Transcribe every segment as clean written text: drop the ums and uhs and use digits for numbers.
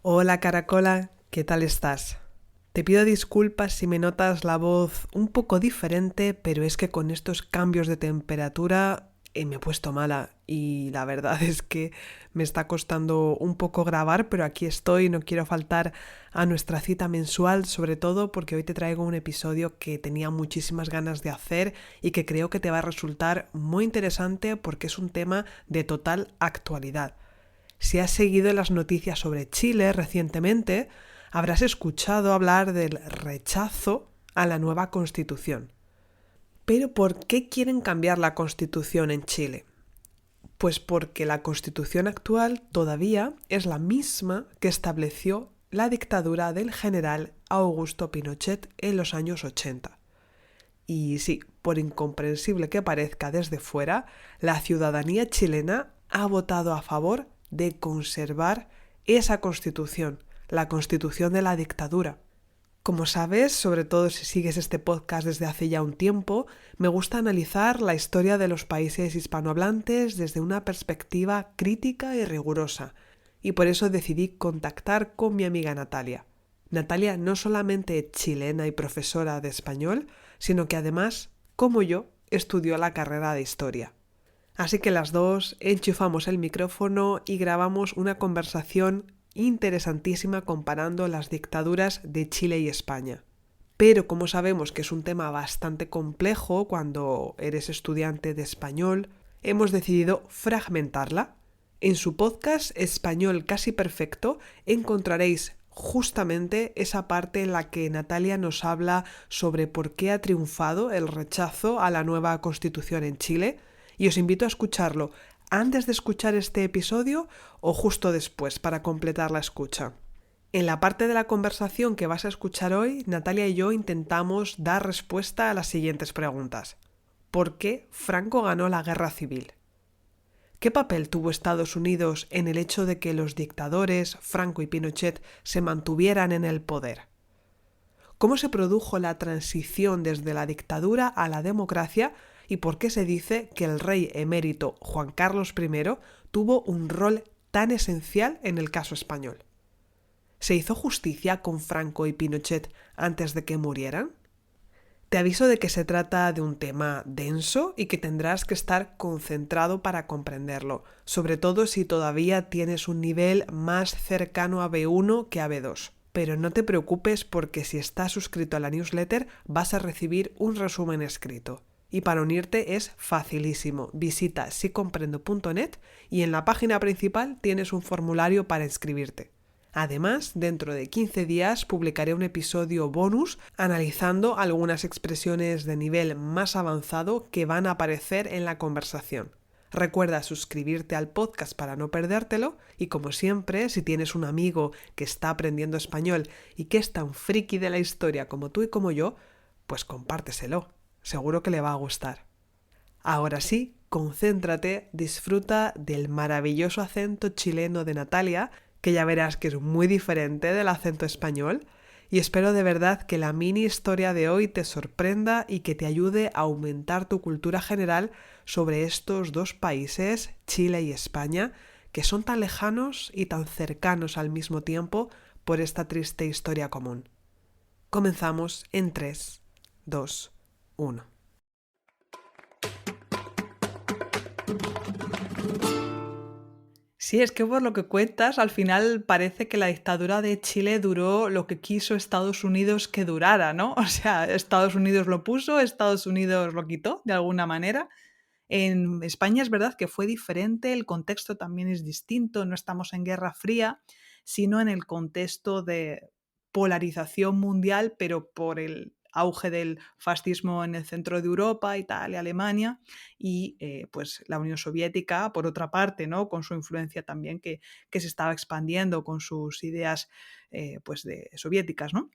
Hola Caracola, ¿qué tal estás? Te pido disculpas si me notas la voz un poco diferente, pero es que con estos cambios de temperatura me he puesto mala y la verdad es que me está costando un poco grabar, pero aquí estoy, no quiero faltar a nuestra cita mensual, sobre todo porque hoy te traigo un episodio que tenía muchísimas ganas de hacer y que creo que te va a resultar muy interesante porque es un tema de total actualidad. Si has seguido las noticias sobre Chile recientemente, habrás escuchado hablar del rechazo a la nueva constitución. Pero ¿por qué quieren cambiar la constitución en Chile? Pues porque la constitución actual todavía es la misma que estableció la dictadura del general Augusto Pinochet en los años 80. Y sí, por incomprensible que parezca desde fuera, la ciudadanía chilena ha votado a favor de conservar esa constitución, la constitución de la dictadura. Como sabes, sobre todo si sigues este podcast desde hace ya un tiempo, me gusta analizar la historia de los países hispanohablantes desde una perspectiva crítica y rigurosa, y por eso decidí contactar con mi amiga Natalia. Natalia no solamente es chilena y profesora de español, sino que además, como yo, estudió la carrera de historia. Así que las dos enchufamos el micrófono y grabamos una conversación interesantísima comparando las dictaduras de Chile y España. Pero como sabemos que es un tema bastante complejo cuando eres estudiante de español, hemos decidido fragmentarla. En su podcast Español Casi Perfecto encontraréis justamente esa parte en la que Natalia nos habla sobre por qué ha triunfado el rechazo a la nueva constitución en Chile, y os invito a escucharlo antes de escuchar este episodio o justo después para completar la escucha. En la parte de la conversación que vas a escuchar hoy, Natalia y yo intentamos dar respuesta a las siguientes preguntas. ¿Por qué Franco ganó la guerra civil? ¿Qué papel tuvo Estados Unidos en el hecho de que los dictadores, Franco y Pinochet, se mantuvieran en el poder? ¿Cómo se produjo la transición desde la dictadura a la democracia y por qué se dice que el rey emérito Juan Carlos I tuvo un rol tan esencial en el caso español? ¿Se hizo justicia con Franco y Pinochet antes de que murieran? Te aviso de que se trata de un tema denso y que tendrás que estar concentrado para comprenderlo, sobre todo si todavía tienes un nivel más cercano a B1 que a B2. Pero no te preocupes porque si estás suscrito a la newsletter vas a recibir un resumen escrito. Y para unirte es facilísimo. Visita sicomprendo.net y en la página principal tienes un formulario para inscribirte. Además, dentro de 15 días publicaré un episodio bonus analizando algunas expresiones de nivel más avanzado que van a aparecer en la conversación. Recuerda suscribirte al podcast para no perdértelo y como siempre, si tienes un amigo que está aprendiendo español y que es tan friki de la historia como tú y como yo, pues compárteselo. Seguro que le va a gustar. Ahora sí, concéntrate, disfruta del maravilloso acento chileno de Natalia, que ya verás que es muy diferente del acento español, y espero de verdad que la mini historia de hoy te sorprenda y que te ayude a aumentar tu cultura general sobre estos dos países, Chile y España, que son tan lejanos y tan cercanos al mismo tiempo por esta triste historia común. Comenzamos en 3, 2, 1. Sí, es que por lo que cuentas, al final parece que la dictadura de Chile duró lo que quiso Estados Unidos que durara, ¿no? O sea, Estados Unidos lo puso, Estados Unidos lo quitó, de alguna manera. En España es verdad que fue diferente, el contexto también es distinto, no estamos en Guerra Fría, sino en el contexto de polarización mundial, pero por el auge del fascismo en el centro de Europa, Italia, Alemania, y pues la Unión Soviética, por otra parte, ¿no? Con su influencia también que se estaba expandiendo con sus ideas pues soviéticas, ¿no?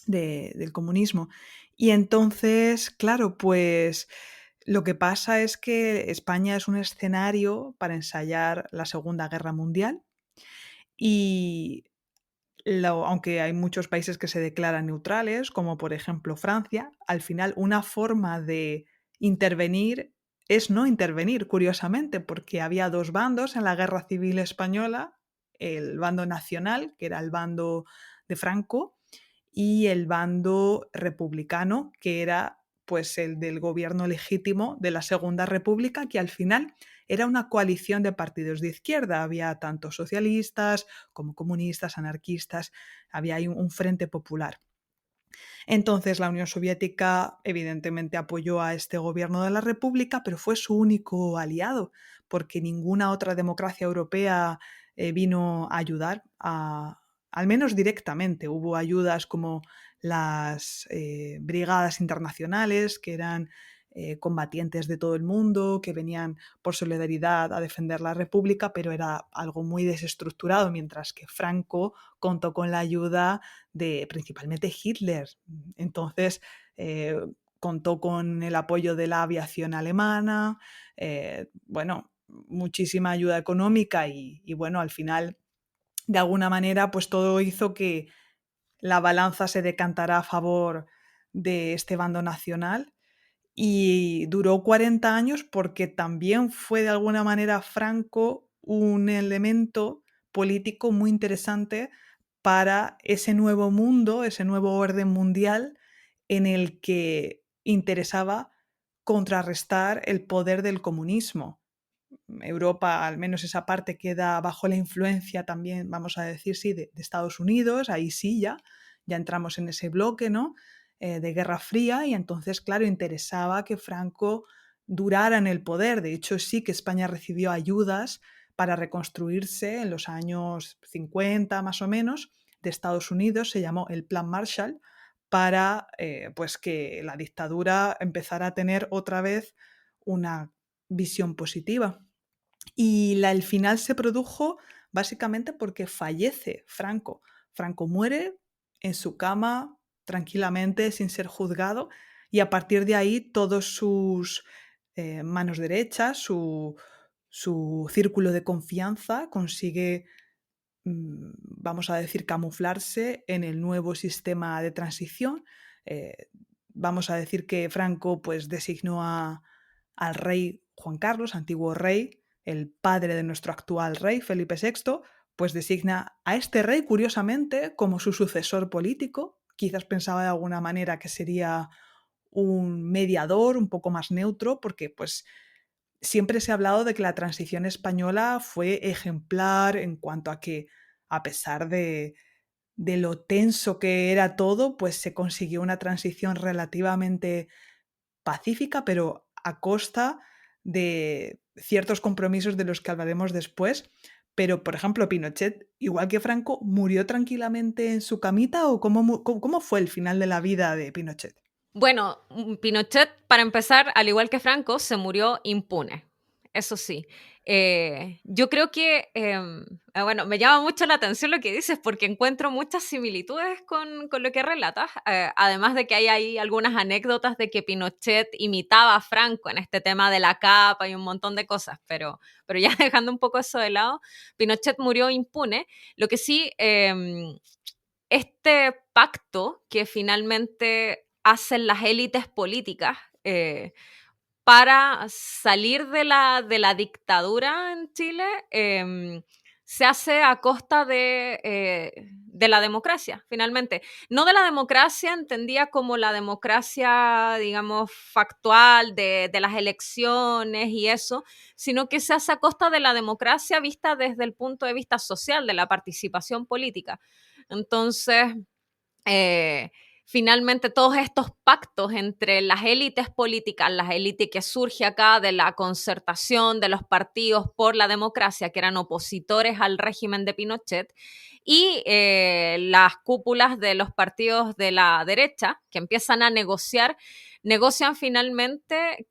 Del comunismo. Y entonces, claro, pues lo que pasa es que España es un escenario para ensayar la Segunda Guerra Mundial y aunque hay muchos países que se declaran neutrales, como por ejemplo Francia, al final una forma de intervenir es no intervenir, curiosamente, porque había dos bandos en la Guerra Civil Española, el bando nacional, que era el bando de Franco, y el bando republicano, que era pues el del gobierno legítimo de la Segunda República, que al final era una coalición de partidos de izquierda. Había tanto socialistas como comunistas, anarquistas, había ahí un frente popular. Entonces la Unión Soviética evidentemente apoyó a este gobierno de la República, pero fue su único aliado, porque ninguna otra democracia europea vino a ayudar, al menos directamente. Hubo ayudas como las brigadas internacionales, que eran combatientes de todo el mundo, que venían por solidaridad a defender la República, pero era algo muy desestructurado, mientras que Franco contó con la ayuda de principalmente Hitler. Entonces, contó con el apoyo de la aviación alemana, bueno, muchísima ayuda económica y bueno, al final, de alguna manera, pues todo hizo que la balanza se decantara a favor de este bando nacional y duró 40 años porque también fue de alguna manera Franco un elemento político muy interesante para ese nuevo mundo, ese nuevo orden mundial en el que interesaba contrarrestar el poder del comunismo. Europa, al menos esa parte, queda bajo la influencia también, vamos a decir, sí, de Estados Unidos, ahí sí ya entramos en ese bloque, ¿no? De Guerra Fría y entonces, claro, interesaba que Franco durara en el poder. De hecho, sí que España recibió ayudas para reconstruirse en los años 50 más o menos de Estados Unidos, se llamó el Plan Marshall, para pues que la dictadura empezara a tener otra vez una visión positiva. Y el final se produjo básicamente porque fallece Franco. Franco muere en su cama tranquilamente, sin ser juzgado, y a partir de ahí todos sus manos derechas, su círculo de confianza consigue, vamos a decir, camuflarse en el nuevo sistema de transición. Vamos a decir que Franco pues designó al rey Juan Carlos, antiguo rey, el padre de nuestro actual rey, Felipe VI, pues designa a este rey, curiosamente, como su sucesor político. Quizás pensaba de alguna manera que sería un mediador un poco más neutro, porque pues siempre se ha hablado de que la transición española fue ejemplar en cuanto a que, a pesar de lo tenso que era todo, pues se consiguió una transición relativamente pacífica, pero a costa de ciertos compromisos de los que hablaremos después. Pero, por ejemplo, Pinochet, igual que Franco, ¿murió tranquilamente en su camita o cómo fue el final de la vida de Pinochet? Bueno, Pinochet, para empezar, al igual que Franco, se murió impune. Eso sí. Yo creo que, bueno, me llama mucho la atención lo que dices porque encuentro muchas similitudes con lo que relatas, además de que hay ahí algunas anécdotas de que Pinochet imitaba a Franco en este tema de la capa y un montón de cosas, pero ya dejando un poco eso de lado, Pinochet murió impune. Lo que sí, este pacto que finalmente hacen las élites políticas para salir de la dictadura en Chile, se hace a costa de la democracia, finalmente. No de la democracia entendía como la democracia, digamos, factual de las elecciones y eso, sino que se hace a costa de la democracia vista desde el punto de vista social, de la participación política. Entonces, eh, finalmente todos estos pactos entre las élites políticas, la élite que surge acá de la concertación de los partidos por la democracia, que eran opositores al régimen de Pinochet, y las cúpulas de los partidos de la derecha, que empiezan a negocian finalmente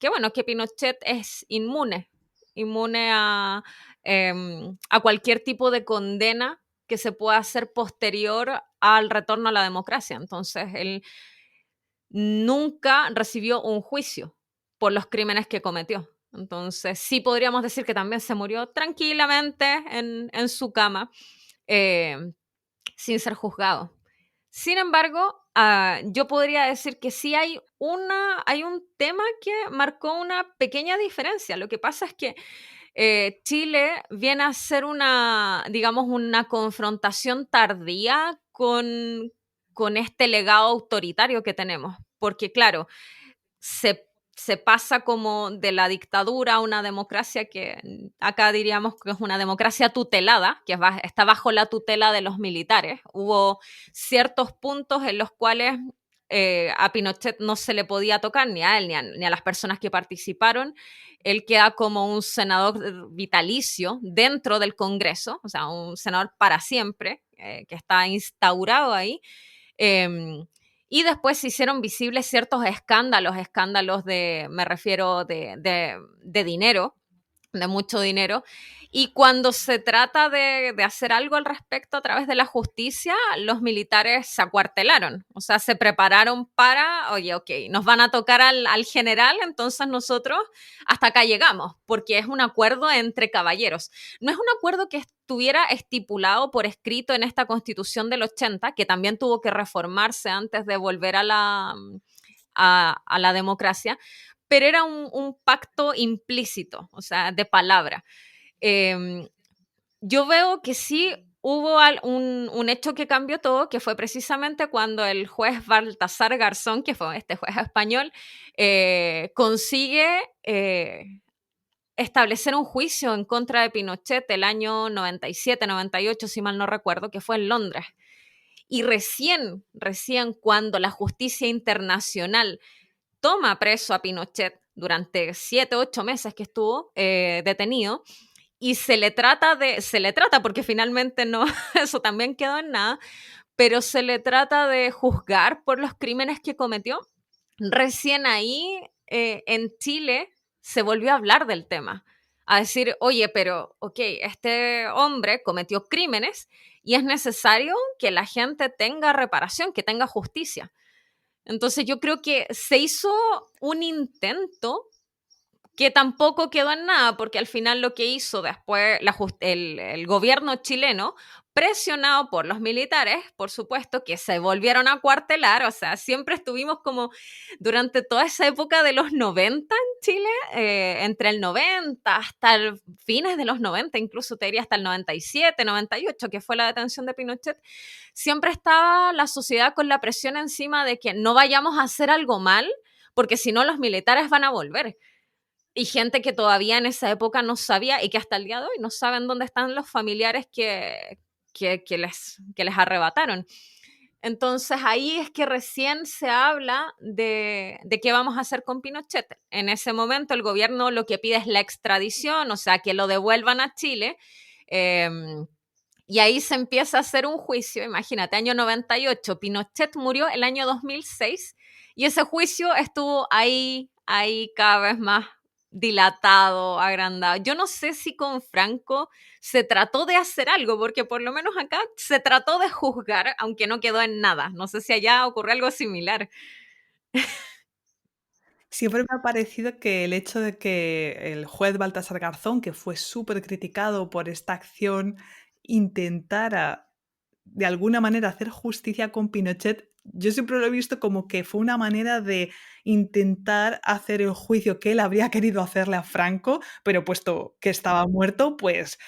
bueno, que Pinochet es inmune a cualquier tipo de condena que se pueda hacer posterior al retorno a la democracia. Entonces, él nunca recibió un juicio por los crímenes que cometió. Entonces, sí podríamos decir que también se murió tranquilamente en su cama, eh, sin ser juzgado. Sin embargo, yo podría decir que sí hay un tema que marcó una pequeña diferencia. Lo que pasa es que Chile viene a ser digamos, una confrontación tardía con este legado autoritario que tenemos, porque claro, se pasa como de la dictadura a una democracia que acá diríamos que es una democracia tutelada, que está bajo la tutela de los militares. Hubo ciertos puntos en los cuales a Pinochet no se le podía tocar, ni a él, ni a las personas que participaron. Él queda como un senador vitalicio dentro del Congreso, o sea, un senador para siempre, que está instaurado ahí. Eh, y después se hicieron visibles ciertos escándalos me refiero de dinero, de mucho dinero. Y cuando se trata de hacer algo al respecto a través de la justicia, los militares se acuartelaron, o sea, se prepararon para, oye, ok, nos van a tocar al general, entonces nosotros hasta acá llegamos, porque es un acuerdo entre caballeros. No es un acuerdo que estuviera estipulado por escrito en esta Constitución del 80, que también tuvo que reformarse antes de volver a la democracia, pero era un pacto implícito, o sea, de palabra. Yo veo que sí hubo un hecho que cambió todo, que fue precisamente cuando el juez Baltasar Garzón, que fue este juez español, consigue establecer un juicio en contra de Pinochet el año 97, 98, si mal no recuerdo, que fue en Londres. Y recién cuando la justicia internacional toma preso a Pinochet durante 7, 8 meses que estuvo detenido, y se le trata porque finalmente no, eso también quedó en nada, pero se le trata de juzgar por los crímenes que cometió. Recién ahí en Chile se volvió a hablar del tema, a decir, oye, pero ok, este hombre cometió crímenes y es necesario que la gente tenga reparación, que tenga justicia. Entonces yo creo que se hizo un intento que tampoco quedó en nada, porque al final lo que hizo después el gobierno chileno, presionado por los militares, por supuesto, que se volvieron a cuartelar, o sea, siempre estuvimos como durante toda esa época de los 90 en Chile, entre el 90 hasta fines de los 90, incluso te diría hasta el 97, 98, que fue la detención de Pinochet, siempre estaba la sociedad con la presión encima de que no vayamos a hacer algo mal, porque si no los militares van a volver. Y gente que todavía en esa época no sabía y que hasta el día de hoy no saben dónde están los familiares que les arrebataron. Entonces ahí es que recién se habla de qué vamos a hacer con Pinochet. En ese momento el gobierno lo que pide es la extradición, o sea, que lo devuelvan a Chile. Eh, y ahí se empieza a hacer un juicio, imagínate, año 98, Pinochet murió el año 2006 y ese juicio estuvo ahí cada vez más dilatado, agrandado. Yo no sé si con Franco se trató de hacer algo, porque por lo menos acá se trató de juzgar, aunque no quedó en nada. No sé si allá ocurrió algo similar. Siempre me ha parecido que el hecho de que el juez Baltasar Garzón, que fue súper criticado por esta acción, intentara de alguna manera hacer justicia con Pinochet, yo siempre lo he visto como que fue una manera de intentar hacer el juicio que él habría querido hacerle a Franco, pero puesto que estaba muerto, pues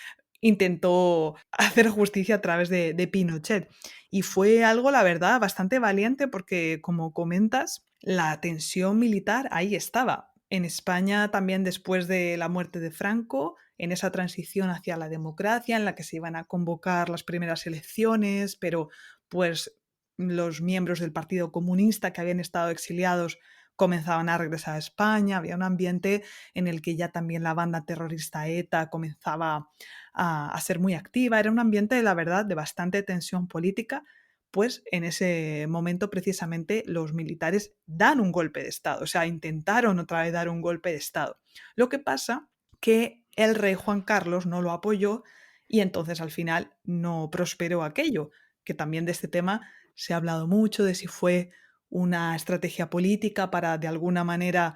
intentó hacer justicia a través de Pinochet. Y fue algo, la verdad, bastante valiente porque, como comentas, la tensión militar ahí estaba. En España también después de la muerte de Franco, en esa transición hacia la democracia, en la que se iban a convocar las primeras elecciones, pero pues los miembros del Partido Comunista que habían estado exiliados comenzaban a regresar a España, había un ambiente en el que ya también la banda terrorista ETA comenzaba a ser muy activa, era un ambiente, la verdad, de bastante tensión política, pues en ese momento precisamente los militares dan un golpe de Estado, o sea, intentaron otra vez dar un golpe de Estado. Lo que pasa que el rey Juan Carlos no lo apoyó y entonces al final no prosperó aquello, que también de este tema se ha hablado mucho, de si fue una estrategia política para de alguna manera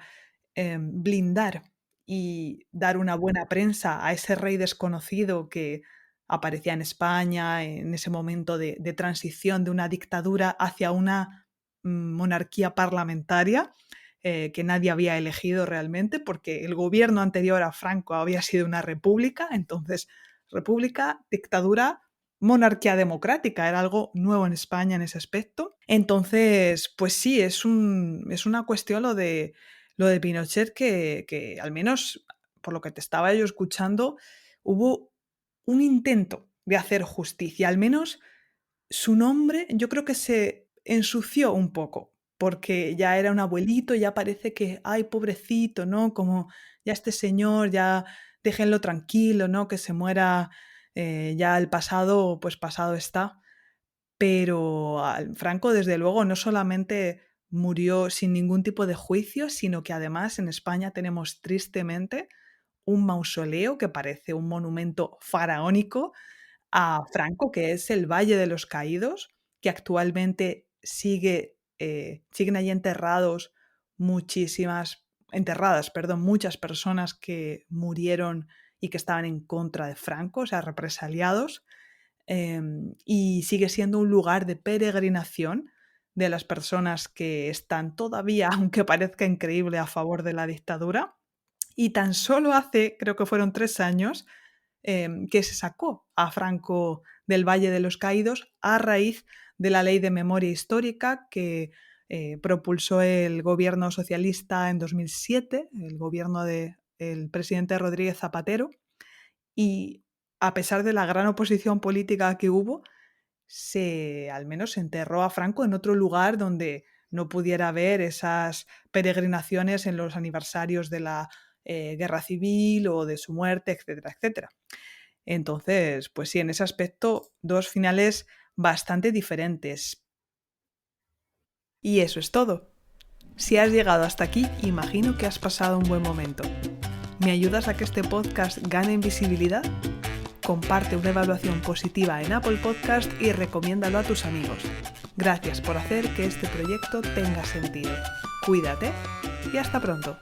blindar y dar una buena prensa a ese rey desconocido que aparecía en España en ese momento de transición de una dictadura hacia una monarquía parlamentaria. que nadie había elegido realmente, porque el gobierno anterior a Franco había sido una república, entonces república, dictadura, monarquía democrática, era algo nuevo en España en ese aspecto. Entonces, pues sí, es una cuestión lo de Pinochet que al menos por lo que te estaba yo escuchando, hubo un intento de hacer justicia, al menos su nombre yo creo que se ensució un poco, porque ya era un abuelito, ya parece que, ay, pobrecito, ¿no? Como ya este señor, ya déjenlo tranquilo, ¿no? Que se muera, ya el pasado, pues pasado está. Pero Franco, desde luego, no solamente murió sin ningún tipo de juicio, sino que además en España tenemos tristemente un mausoleo que parece un monumento faraónico a Franco, que es el Valle de los Caídos, que actualmente siguen allí muchas personas que murieron y que estaban en contra de Franco, o sea, represaliados, y sigue siendo un lugar de peregrinación de las personas que están todavía, aunque parezca increíble, a favor de la dictadura. Y tan solo hace, creo que fueron 3 años, que se sacó a Franco del Valle de los Caídos a raíz de la Ley de Memoria Histórica que propulsó el gobierno socialista en 2007, el gobierno del presidente Rodríguez Zapatero, y a pesar de la gran oposición política que hubo, al menos se enterró a Franco en otro lugar donde no pudiera haber esas peregrinaciones en los aniversarios de la guerra civil o de su muerte, etcétera, etcétera. Entonces, pues sí, en ese aspecto, dos finales bastante diferentes. Y eso es todo. Si has llegado hasta aquí, imagino que has pasado un buen momento. ¿Me ayudas a que este podcast gane en visibilidad? Comparte una evaluación positiva en Apple Podcast y recomiéndalo a tus amigos. Gracias por hacer que este proyecto tenga sentido. Cuídate y hasta pronto.